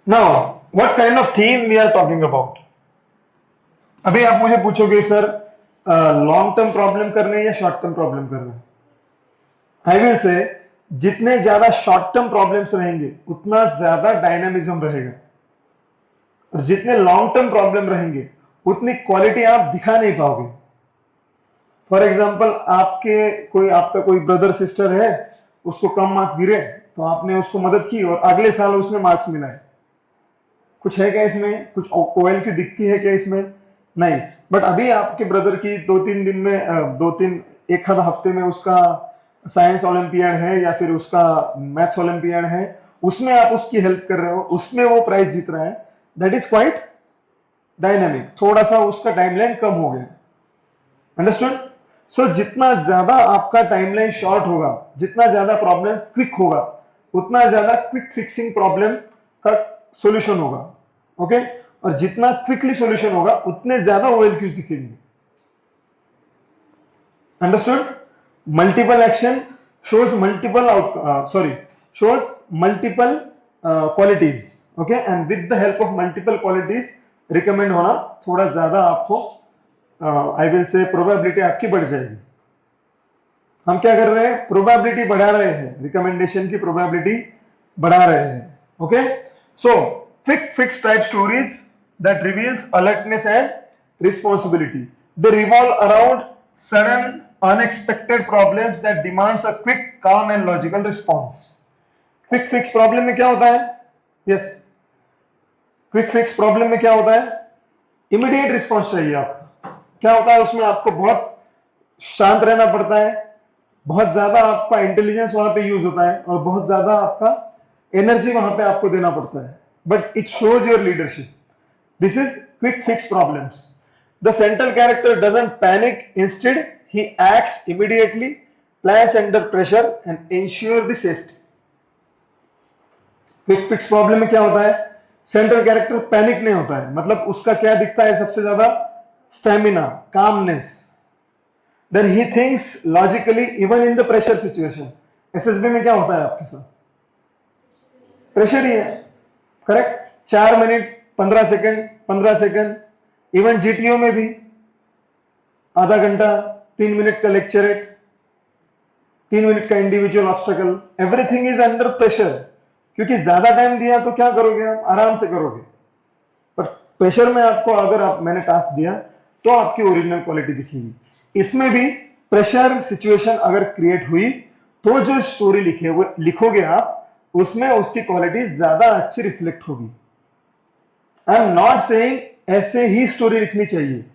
Now, what kind of theme we are talking about? अभी आप मुझे पूछोगे सर लॉन्ग टर्म प्रॉब्लम करने या शॉर्ट टर्म प्रॉब्लम करने? आई विल से जितने ज्यादा शॉर्ट टर्म प्रॉब्लम्स रहेंगे उतना ज्यादा डायनामिज्म रहेगा, और जितने लॉन्ग टर्म प्रॉब्लम रहेंगे उतनी क्वालिटी आप दिखा नहीं पाओगे। फॉर एग्जाम्पल, आपका कोई ब्रदर सिस्टर है, उसको कम मार्क्स गिरे तो आपने उसको मदद की और अगले साल उसमें मार्क्स मिला है। कुछ है क्या इसमें? कुछ ओएल की दिखती है क्या इसमें? नहीं। बट अभी आपके ब्रदर की एक आध हफ्ते में उसका साइंस ओलंपियाड है या फिर उसका मैथ्स ओलंपियाड है, उसमें आप उसकी हेल्प कर रहे हो, उसमें वो प्राइज जीत रहा है। That is quite dynamic. थोड़ा सा उसका टाइमलाइन कम हो गया। अंडरस्टूड? सो जितना ज्यादा आपका टाइमलाइन शॉर्ट होगा, जितना ज्यादा प्रॉब्लम क्विक होगा, उतना ज्यादा क्विक फिक्सिंग प्रॉब्लम का सॉल्यूशन होगा। ओके? और जितना क्विकली सॉल्यूशन होगा उतने ज्यादा ओएलक्यूज दिखेंगे। Understood? Multiple action shows multiple qualities. Okay? And with the help of multiple qualities recommend होना थोड़ा ज्यादा आपको आई विल से प्रोबेबिलिटी आपकी बढ़ जाएगी। हम क्या कर रहे हैं? प्रोबेबिलिटी बढ़ा रहे हैं, रिकमेंडेशन की प्रोबेबिलिटी बढ़ा रहे हैं। Okay? So quick fix type stories that reveals alertness and responsibility. They revolve around sudden unexpected problems that demands a quick, calm and logical response. Quick fix problem में क्या होता है? Yes. Quick fix problem में क्या होता है? Immediate response चाहिए आपको। क्या होता है उसमें? आपको बहुत शांत रहना पड़ता है, बहुत ज्यादा आपका इंटेलिजेंस वहां पे यूज होता है और बहुत ज्यादा आपका एनर्जी वहां पे आपको देना पड़ता है। But it shows your leadership. This is quick fix problems. The central character doesn't panic. Instead, he acts immediately, plans under pressure, and ensure the safety. Quick fix problem में क्या होता है? Central character panic नहीं होता है। मतलब उसका क्या दिखता है सबसे ज्यादा? Stamina, calmness. Then he thinks logically even in the pressure situation. SSB में क्या होता है आपके साथ? प्रेशर ही है। Correct? 4 minute 15 second, even GTO में भी आधा घंटा, 3 मिनट का लेक्चरेट, 3 मिनट का individual obstacle, everything is under pressure. क्योंकि ज्यादा टाइम दिया तो क्या करोगे आप? आराम से करोगे। पर प्रेशर में आपको मैंने टास्क दिया तो आपकी ओरिजिनल क्वालिटी दिखेगी। इसमें भी प्रेशर सिचुएशन अगर क्रिएट हुई तो जो स्टोरी लिखोगे आप, उसमें उसकी क्वालिटी ज्यादा अच्छी रिफ्लेक्ट होगी। आई एम नॉट सेइंग ऐसे ही स्टोरी लिखनी चाहिए।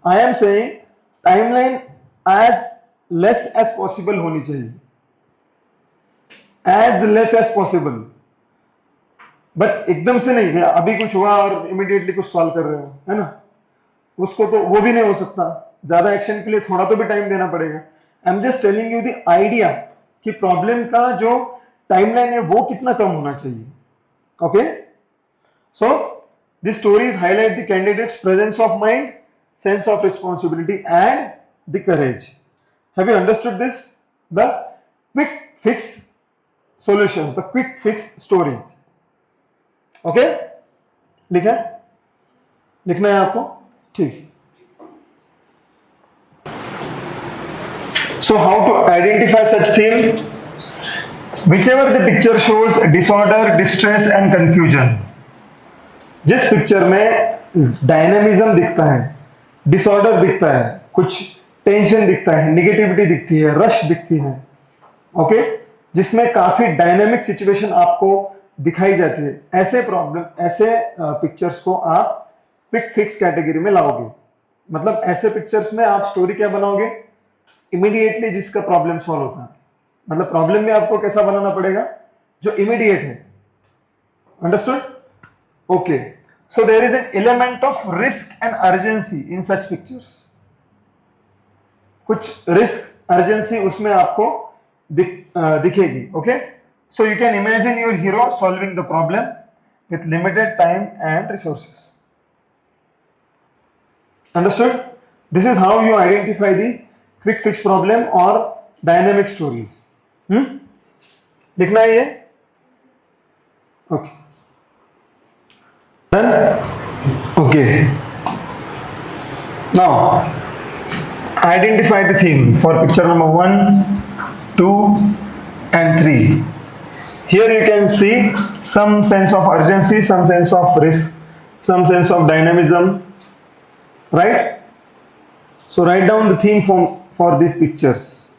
I am saying timeline as less as possible होनी चाहिए, as less as possible. But एकदम से नहीं गया, अभी कुछ हुआ और इमीडिएटली कुछ सॉल्व कर रहे हो, है ना? उसको तो वो भी नहीं हो सकता। ज्यादा एक्शन के लिए थोड़ा तो भी टाइम देना पड़ेगा। आई am just telling you the idea कि प्रॉब्लम का जो टाइमलाइन है वो कितना कम होना चाहिए। Okay? So this stories highlight the candidates presence of mind, sense of responsibility and the courage. Have you understood this? The quick fix solutions, the quick fix stories. Okay? लिखना है आपको? ठीक। So how to identify such theme? Whichever the picture shows disorder, distress and confusion. जिस picture में dynamism दिखता है, disorder दिखता है, कुछ टेंशन दिखता है, निगेटिविटी दिखती है, रश दिखती है, ओके, जिसमें काफी डायनामिक सिचुएशन आपको दिखाई जाती है, ऐसे पिक्चर्स को आप क्विक फिक्स कैटेगरी में लाओगे। मतलब ऐसे पिक्चर्स में आप स्टोरी क्या बनाओगे? इमीडिएटली जिसका प्रॉब्लम सॉल्व होता है। मतलब प्रॉब्लम में आपको कैसा बनाना पड़ेगा? जो इमीडिएट है। Understood? Okay. So there is an element of risk and urgency in such pictures. कुछ रिस्क, अर्जेंसी उसमें आपको दिखेगी। Okay? So you can imagine your hero solving the problem with limited time and resources. Understood? This is how you identify the quick fix problem or dynamic stories. लिखना है ये? Okay. Done? Okay. Now identify the theme for picture number 1, 2 and 3. Here you can see some sense of urgency, some sense of risk, some sense of dynamism, right? So write down the theme for these pictures.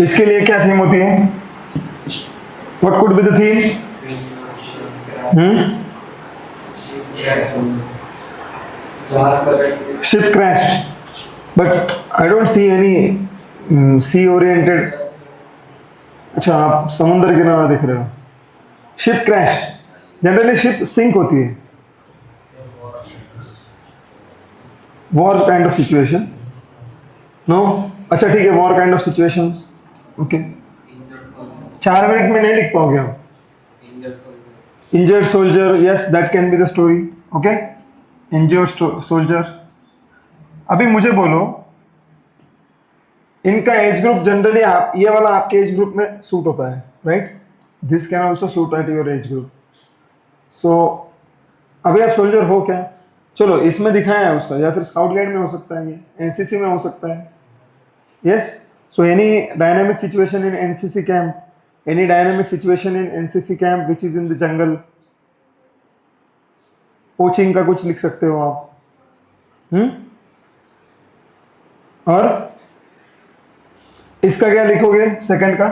इसके लिए क्या theme होती है? What could be the theme? Ship crashed, but I don't see any sea oriented. अच्छा, आप समुद्र किनारा देख रहे हो. Ship crash. Generally ship sink होती है. War kind of situation. No? अच्छा ठीक है, war kind of situations. Okay. 4 minute में नहीं लिख पाओगे आप. Injured soldier, yes, that can be the story. Okay? Injured soldier. अभी मुझे बोलो, इनका एज ग्रुप जनरली आप ये वाला आपके एज ग्रुप में सूट होता है, right? This can also suit at your age group. So अभी आप सोल्जर हो क्या? चलो इसमें दिखाया है उसका, या फिर स्काउट गाइड में हो सकता है, ये एनसीसी में हो सकता है. Yes. So any dynamic situation in NCC camp, any dynamic situation in NCC camp which is in the jungle. Poaching का कुछ लिख सकते हो आप. और इसका क्या लिखोगे सेकंड का?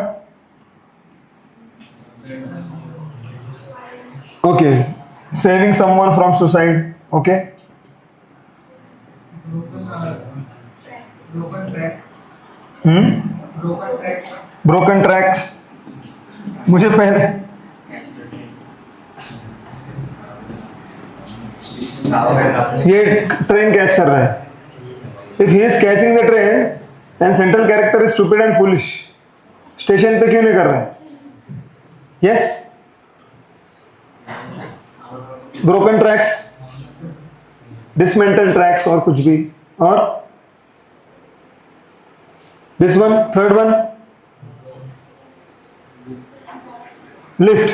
Okay, saving someone from suicide. Okay, broken tracks. मुझे पहले ये ट्रेन कैच कर रहा है. If he is catching the train then central character is stupid and foolish. Station पे क्यों नहीं कर रहा है? Yes. Broken tracks, dismantle tracks और कुछ भी. और this one, third one, lift.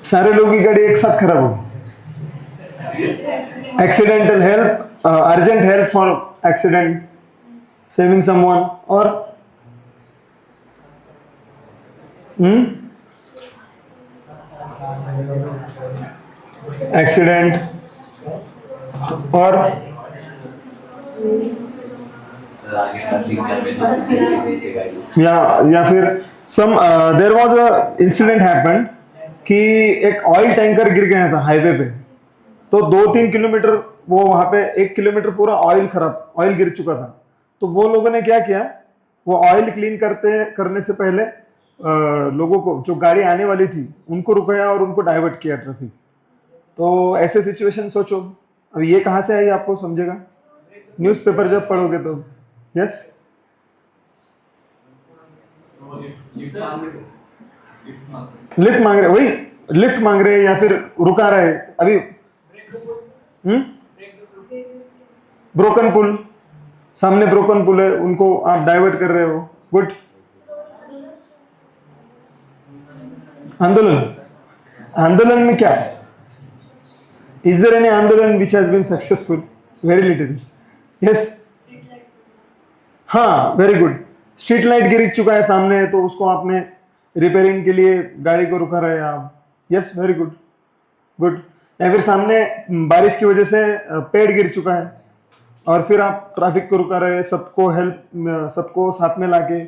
सारे लोगों की गाड़ी एक साथ खराब होगी. Accidental help, urgent help for accident, saving someone. और एक्सीडेंट. और या फिर some there was a incident happened कि एक ऑयल टैंकर गिर गया था हाईवे पे. तो 2-3 किलोमीटर वो वहां पे 1 किलोमीटर पूरा ऑयल गिर चुका था. तो वो लोगों ने क्या किया, वो ऑयल क्लीन करने से पहले लोगों को, जो गाड़ी आने वाली थी, उनको रुकाया और उनको डाइवर्ट किया ट्रैफिक. तो ऐसे सिचुएशन सोचो. अब ये कहाँ से आई आपको समझेगा न्यूज़पेपर जब पढ़ोगे तो. यस. लिफ्ट मांग रहे, वही लिफ्ट मांग रहे या फिर रुका रहे. अभी ब्रोकन पुल, सामने ब्रोकन पुल है, उनको आप डाइवर्ट कर रहे हो. गुड. आंदोलन. आंदोलन में क्या? इज देयर एनी आंदोलन which has been successful? Very little. Yes. हाँ, वेरी गुड. स्ट्रीट लाइट गिर चुका है सामने, तो उसको आपने रिपेयरिंग के लिए गाड़ी को रुका रहे आप. Yes, very good. गुड. या फिर सामने बारिश की वजह से पेड़ गिर चुका है और फिर आप ट्रैफिक को रुका रहे, सबको साथ में लाके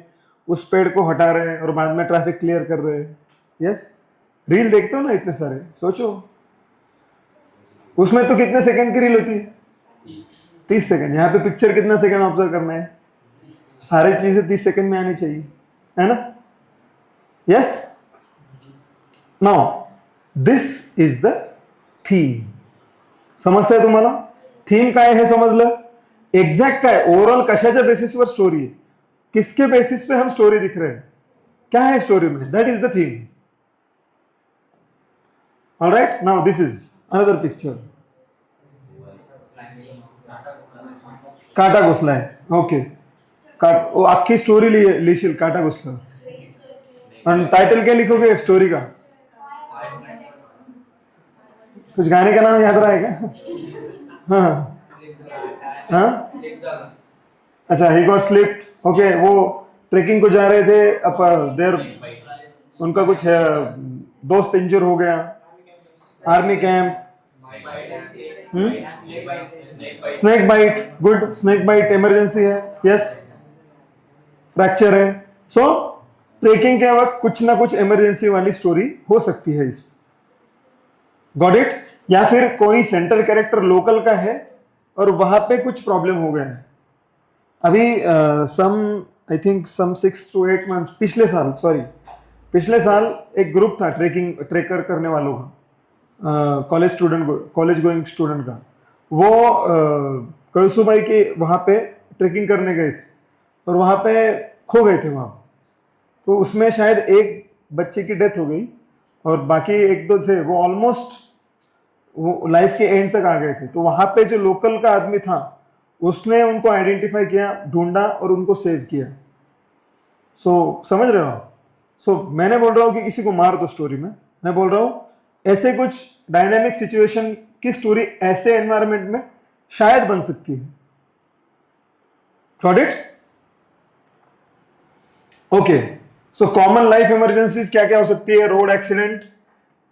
उस पेड़ को हटा रहे हैं और बाद में ट्रैफिक क्लियर कर रहे हैं. यस. रील देखते हो ना इतने सारे, सोचो उसमें तो कितने सेकंड की रील होती है? 30 सेकंड. यहाँ पे पिक्चर कितना सेकंड ऑब्जर्व करना है? सारी चीजें 30 सेकंड में आनी चाहिए, है ना? Yes. Now this is the theme. समजताय तुम्हाला? थीम काय है समजलं? एक्झॅक्ट काय, ओव्हरऑल कशाच्या बेसिसवर स्टोरी आहे, किसके बेसिस पे हम स्टोरी दिख रहे हैं, क्या है स्टोरी में, that is the theme. Alright. Now this is another picture. काटा घुसला है. ओके. वो आखी स्टोरी लिहिशील काटा घुसला. आणि टाइटल क्या लिखोगे स्टोरी का? कुछ गाने का नाम याद रहा है क्या? हाँ हाँ, अच्छा, ही गॉट स्लिप्ड, ओके, वो ट्रेकिंग को जा रहे थे, अब देर उनका कुछ दोस्त इंजर हो गया, army camp, snake bite, good, snake bite emergency है, यस, फ्रैक्चर है, सो ट्रेकिंग के वक्त कुछ ना कुछ इमरजेंसी वाली स्टोरी हो सकती है इसमें, गॉट इट? या फिर कोई सेंट्रल कैरेक्टर लोकल का है और वहां पे कुछ प्रॉब्लम हो गया है। अभी I think some 6 to 8 months पिछले साल एक ग्रुप था ट्रेकर करने वालों का, कॉलेज गोइंग स्टूडेंट का, वो कलसूबाई के वहां पे ट्रेकिंग करने गए थे और वहां पे खो गए थे वहां, तो उसमें शायद एक बच्चे की डेथ हो गई और बाकी एक दो थे वो ऑलमोस्ट वो लाइफ के एंड तक आ गए थे। तो वहां पे जो लोकल का आदमी था उसने उनको आइडेंटिफाई किया, ढूंढा और उनको सेव किया। समझ रहे हो आप? मैंने बोल रहा हूँ कि किसी को मार दो स्टोरी में, मैं बोल रहा हूँ ऐसे कुछ डायनामिक सिचुएशन की स्टोरी ऐसे एनवायरनमेंट में शायद बन सकती है। Got it? Okay, so common life emergencies क्या क्या हो सकती है? रोड एक्सीडेंट,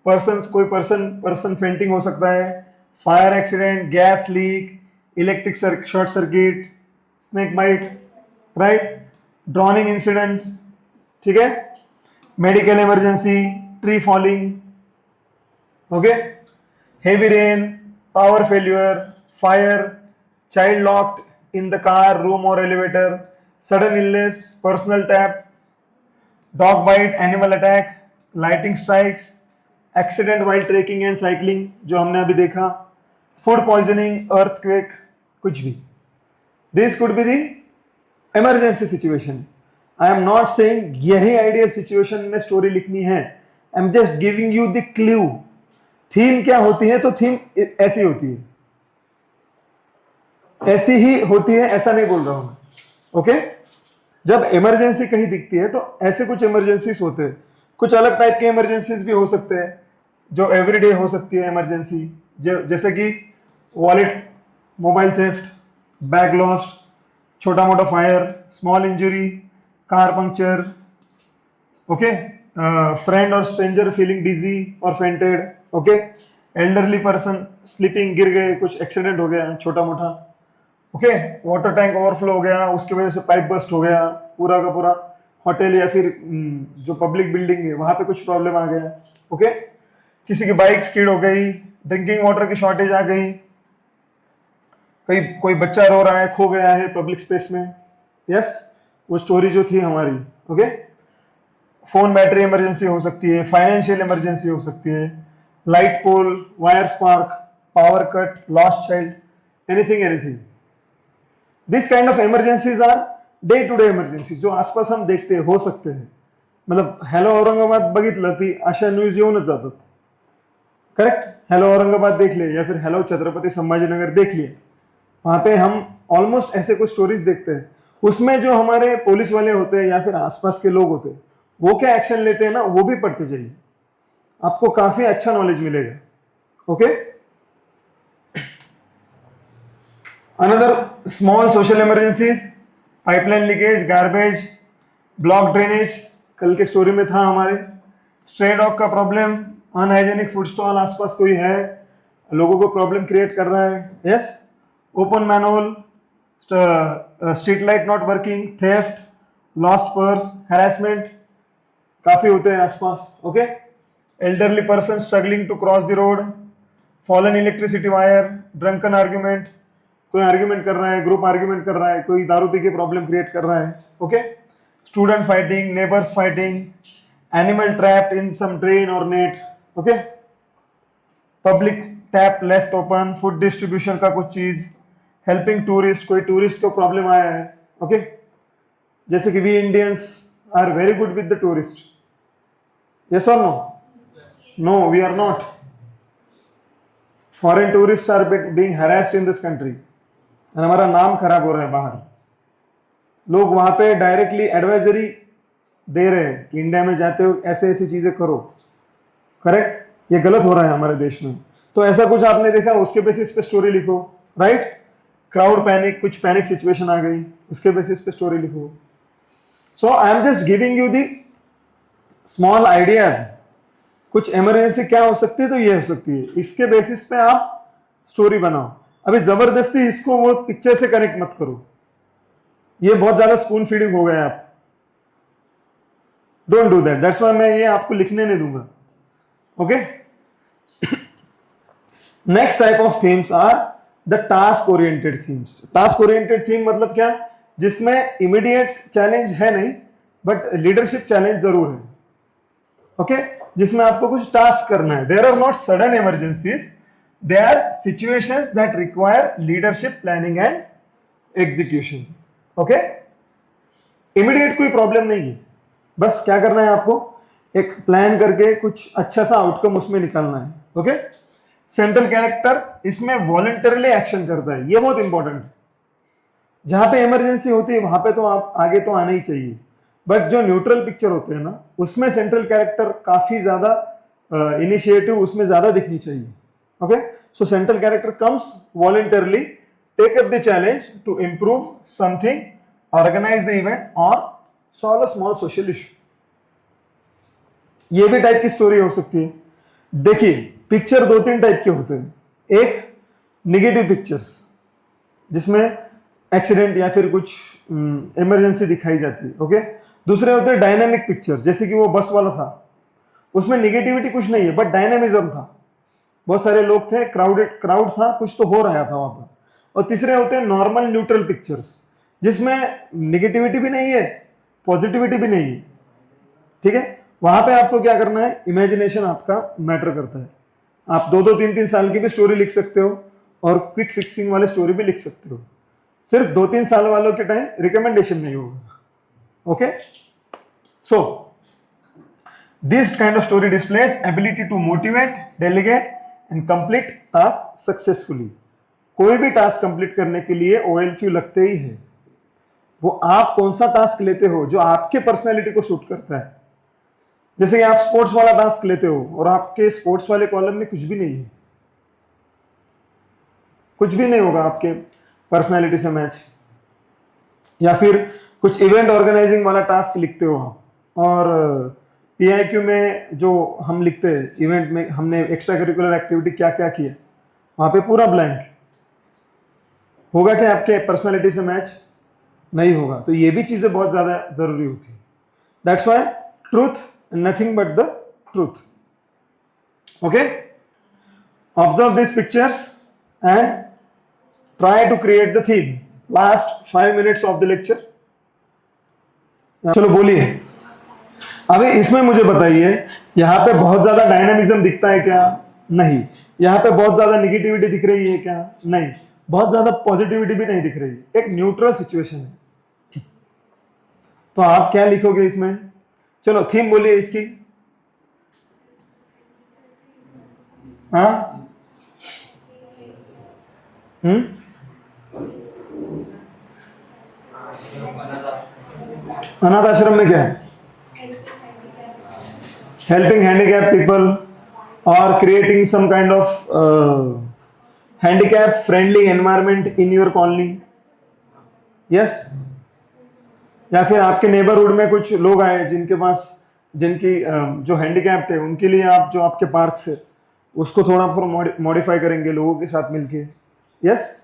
कोई पर्सन फेंटिंग हो सकता है, fire accident, gas leak, electric short circuit, snake bite, right, drowning incident, ठीक है, medical emergency, tree falling, okay, heavy rain, power failure, fire, child locked in the car, room और elevator, sudden illness, personal tap, dog bite, animal attack, lightning strikes, accident while trekking and cycling जो हमने अभी देखा, food poisoning, earthquake, कुछ भी। This could be the emergency situation. I am not saying यही ideal situation में story लिखनी है, I am just giving you the clue. Theme क्या होती है? तो थीम ऐसी होती है, ऐसी ही होती है, ऐसा नहीं बोल रहा हूं, ओके? जब इमरजेंसी कहीं दिखती है तो ऐसे कुछ इमरजेंसीज होते हैं, कुछ अलग टाइप के इमरजेंसीज भी हो सकते हैं जो एवरीडे हो सकती है इमरजेंसी, जैसे कि wallet, mobile theft, bag lost, छोटा मोटा fire, small injury, car puncture, okay, friend और स्ट्रेंजर फीलिंग डिजी और fainted, okay, elderly person sleeping, गिर गए, कुछ एक्सीडेंट हो गया छोटा मोटा, ओके, वाटर टैंक ओवरफ्लो हो गया, उसकी वजह से पाइप बस्ट हो गया, पूरा का पूरा होटल या फिर जो पब्लिक बिल्डिंग है वहां पे कुछ प्रॉब्लम आ गया, ओके, किसी की बाइक स्किड हो गई, ड्रिंकिंग वाटर की शॉर्टेज आ गई, कोई बच्चा रो रहा है, खो गया है पब्लिक स्पेस में, यस, वो स्टोरी जो थी हमारी, ओके। फोन बैटरी इमरजेंसी हो सकती है, फाइनेंशियल इमरजेंसी हो सकती है, light pole, wire spark, power cut, lost child, anything. This kind of emergencies are day to day emergency जो आसपास हम देखते हो सकते हैं. मतलब हॅलो औरंगाबाद बघितलं ती अशा न्यूज येऊनच जातात. करेक्ट. हेलो औरंगाबाद देख लिए या फिर हेलो छत्रपति संभाजीनगर देख लिए, वहां पे हम ऑलमोस्ट ऐसे कुछ स्टोरीज देखते हैं. उसमें जो हमारे पुलिस वाले होते हैं या फिर आसपास के लोग होते हैं वो क्या एक्शन लेते हैं ना, वो भी पढ़ते जाइए, आपको काफी अच्छा नॉलेज मिलेगा. Okay. Another small social emergencies, pipeline leakage, garbage, block drainage, कल के स्टोरी में था हमारे. स्ट्रे डॉग का प्रॉब्लम, अनहाइजेनिक फूड स्टॉल, आसपास कोई है लोगों को प्रॉब्लम क्रिएट कर रहा है. Yes. Open manhole, street light not working, theft, lost purse, harassment काफी होते हैं आसपास. Okay. Elderly person struggling to cross the road, fallen electricity wire, drunken argument, कोई आर्ग्यूमेंट कर रहा है, ग्रुप आर्ग्यूमेंट कर रहा है, कोई दारू पी के प्रॉब्लम क्रिएट कर रहा है. Okay. Student fighting, neighbours fighting, animal trapped in some drain और net. Okay. Public tap left open, food distribution का कुछ चीज, हेल्पिंग टूरिस्ट, कोई टूरिस्ट को प्रॉब्लम आया है. ओके. जैसे कि we Indians are very good with the tourist. Yes और no? No, we are not. Foreign tourist are being harassed in this country और हमारा नाम खराब हो रहा है बाहर. लोग वहां पे डायरेक्टली एडवाइजरी दे रहे हैं कि इंडिया में जाते हो ऐसे ऐसी चीजें करो. करेक्ट. ये गलत हो रहा है हमारे देश में. तो ऐसा कुछ आपने देखा, उसके बेसिस पे स्टोरी लिखो, राइट। क्राउड पैनिक, कुछ पैनिक सिचुएशन आ गई, उसके बेसिस पे स्टोरी लिखो। So I am just giving you the small ideas. कुछ इमरजेंसी क्या हो सकती है, तो ये हो सकती है, इसके बेसिस पे आप स्टोरी बनाओ। अभी जबरदस्ती इसको वो पिक्चर से कनेक्ट मत करो, ये बहुत ज्यादा स्पून फीडिंग हो गया आप। Don't do that, that's why मैं ये आपको लिखने नहीं दूंगा। Okay, next type of themes are the task oriented themes. Task oriented theme मतलब क्या, जिसमें इमीडिएट चैलेंज है नहीं बट लीडरशिप चैलेंज जरूर है। ओके, जिसमें आपको कुछ टास्क करना है। There are not sudden emergencies, they are situations that require leadership, planning and execution. Okay, immediate कोई प्रॉब्लम नहीं है, बस क्या करना है आपको, एक प्लान करके कुछ अच्छा सा आउटकम उसमें निकालना है। ओके, सेंट्रल कैरेक्टर इसमें वॉलंटरली एक्शन करता है, ये बहुत इंपॉर्टेंट है। जहां पे इमरजेंसी होती है वहां पे तो आप आगे तो आना ही चाहिए, बट जो न्यूट्रल पिक्चर होते हैं ना, उसमें सेंट्रल कैरेक्टर काफी ज्यादा इनिशिएटिव उसमें ज्यादा दिखनी चाहिए। Okay, so central character comes voluntarily, take up the challenge to improve something, organize the event और solve a small social issue. ये भी टाइप की स्टोरी हो सकती है। देखिए, पिक्चर दो तीन टाइप के होते हैं। एक निगेटिव पिक्चर्स, जिसमें एक्सीडेंट या फिर कुछ इमरजेंसी दिखाई जाती है। ओके, दूसरे होते हैं डायनामिक पिक्चर, जैसे कि वो बस वाला था, उसमें निगेटिविटी कुछ नहीं है बट डायनामिज्म था, बहुत सारे लोग थे, क्राउड था, कुछ तो हो रहा था वहां पर। और तीसरे होते हैं नॉर्मल न्यूट्रल पिक्चर्स, जिसमें निगेटिविटी भी नहीं है, पॉजिटिविटी भी नहीं है। ठीक है, वहां पे आपको क्या करना है, इमेजिनेशन आपका मैटर करता है। आप 2-2, 3-3 साल की भी स्टोरी लिख सकते हो और क्विक फिक्सिंग वाली स्टोरी भी लिख सकते हो। सिर्फ 2-3 साल वालों के टाइम रिकमेंडेशन नहीं होगा। Okay, so this kind of story displays ability to motivate, delegate and complete task successfully. कोई भी टास्क कंप्लीट करने के लिए OLQ लगते ही है। वो आप कौन सा टास्क लेते हो जो आपके पर्सनैलिटी को सूट करता है। जैसे कि आप स्पोर्ट्स वाला टास्क लेते हो और आपके स्पोर्ट्स वाले कॉलम में कुछ भी नहीं है, कुछ भी नहीं होगा आपके पर्सनैलिटी से मैच। या फिर कुछ इवेंट ऑर्गेनाइजिंग वाला टास्क लिखते हो आप, और PIQ में जो हम लिखते हैं इवेंट में हमने एक्स्ट्रा करिकुलर एक्टिविटी क्या क्या किया, वहां पे पूरा ब्लैंक होगा, क्या आपके पर्सनैलिटी से मैच नहीं होगा। तो ये भी चीजें बहुत ज्यादा जरूरी होती है। That's why truth, nothing but the truth. Okay, observe this pictures and try to create the theme. Last 5 minutes of the lecture. चलो बोलिए, अभी इसमें मुझे बताइए, यहां पे बहुत ज्यादा डायनामिज्म दिखता है क्या? नहीं। यहां पे बहुत ज्यादा निगेटिविटी दिख रही है क्या? नहीं। बहुत ज्यादा पॉजिटिविटी भी नहीं दिख रही है, एक न्यूट्रल सिचुएशन है। तो आप क्या लिखोगे इसमें? चलो थीम बोलिए इसकी। हाँ, अनाथ आश्रम में क्या है? हेल्पिंग हैंडीकैप पीपल और creating some kind of handicap friendly environment in your colony. Yes, या फिर आपके नेबरहुड में कुछ लोग आए जिनके पास, जिनकी जो हैंडीकैप्ड है, उनके लिए आप जो आपके पार्क से उसको थोड़ा बहुत मॉडिफाई करेंगे लोगों के साथ मिलके। Yes,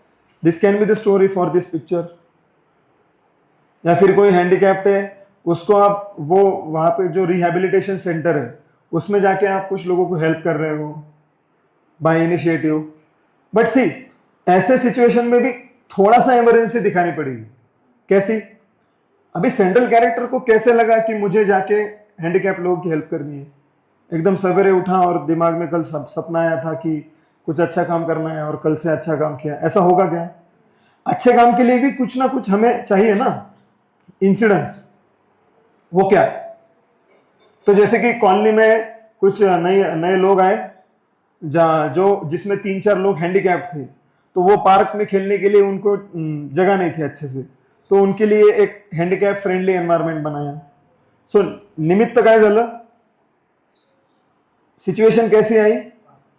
this can be the story for this picture. या फिर कोई हैंडीकैप्ड है, उसको आप वो वहां पे जो रिहैबिलिटेशन सेंटर है उसमें जाके आप कुछ लोगों को हेल्प कर रहे हो बाय इनिशिएटिव। बट सी, ऐसे सिचुएशन में भी थोड़ा सा इमरजेंसी दिखानी पड़ेगी। कैसी? अभी सेंट्रल कैरेक्टर को कैसे लगा कि मुझे जाके हैंडीकैप लोगों की हेल्प करनी है? एकदम सवेरे उठा और दिमाग में कल सपना आया था कि कुछ अच्छा काम करना है और कल से अच्छा काम किया, ऐसा होगा क्या? अच्छे काम के लिए भी कुछ ना कुछ हमें चाहिए ना, इंसिडेंस। वो क्या? तो जैसे कि कॉलोनी में कुछ नए लोग आए जो जिसमें 3-4 लोग हैंडीकैप थे, तो वो पार्क में खेलने के लिए उनको जगह नहीं थी अच्छे से, तो उनके लिए एक हैंडीकैप फ्रेंडली एनवायरनमेंट बनाया। सो निमित्त काय झालं, सिच्युएशन कैसी आई?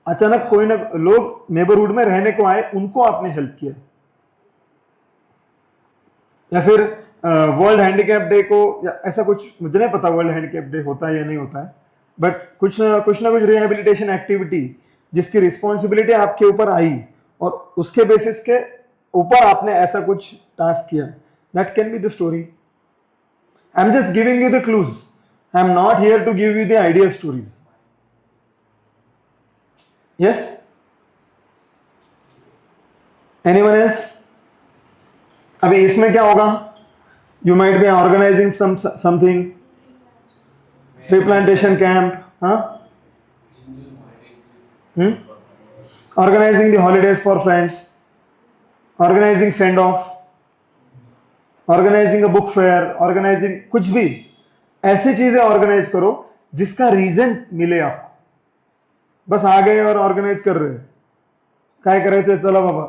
अचानक कोई ना लोग नेबरहुड में रहने को आए, उनको आपने हेल्प किया। या फिर वर्ल्ड हैंडीकैप डे को, या ऐसा कुछ, मुझे नहीं पता वर्ल्ड हैंडीकैप डे होता है या नहीं होता है, बट कुछ ना कुछ रिहेबिलिटेशन एक्टिविटी जिसकी रिस्पॉन्सिबिलिटी आपके ऊपर आई और उसके बेसिस के ऊपर आपने ऐसा कुछ टास्क किया, that can be the story. I am just giving you the clues, I am not here to give you the ideal stories. Yes, anyone else? अभी इसमें क्या होगा, you might be organizing something, replantation camp, हाँ, organizing the holidays for friends, organizing send off, organizing a book fair, organizing कुछ भी ऐसी चीजें organise करो जिसका रीजन मिले आपको। बस आ गए और ऑर्गेनाइज कर रहे, काय करायचं, चला बाबा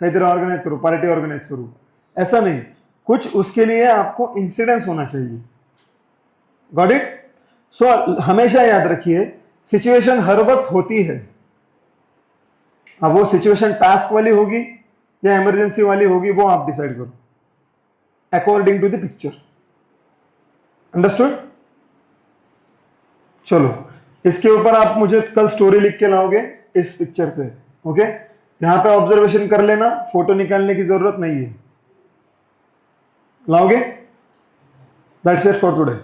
काहीतरी ऑर्गेनाइज करो, पार्टी ऑर्गेनाइज करो, ऐसा नहीं, कुछ उसके लिए आपको इंसिडेंस होना चाहिए। Got it? सो हमेशा याद रखिए, सिचुएशन हर वक्त होती है, अब वो सिचुएशन टास्क वाली होगी या इमरजेंसी वाली होगी, वो आप डिसाइड करो according to the picture. Understood? चलो, इसके ऊपर आप मुझे कल स्टोरी लिख के लाओगे इस पिक्चर पे, ओके? यहां पे ऑब्जर्वेशन कर लेना, फोटो निकालने की जरूरत नहीं है। लाओगे? That's it for today.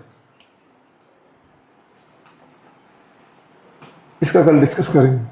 इसका कल डिस्कस करेंगे।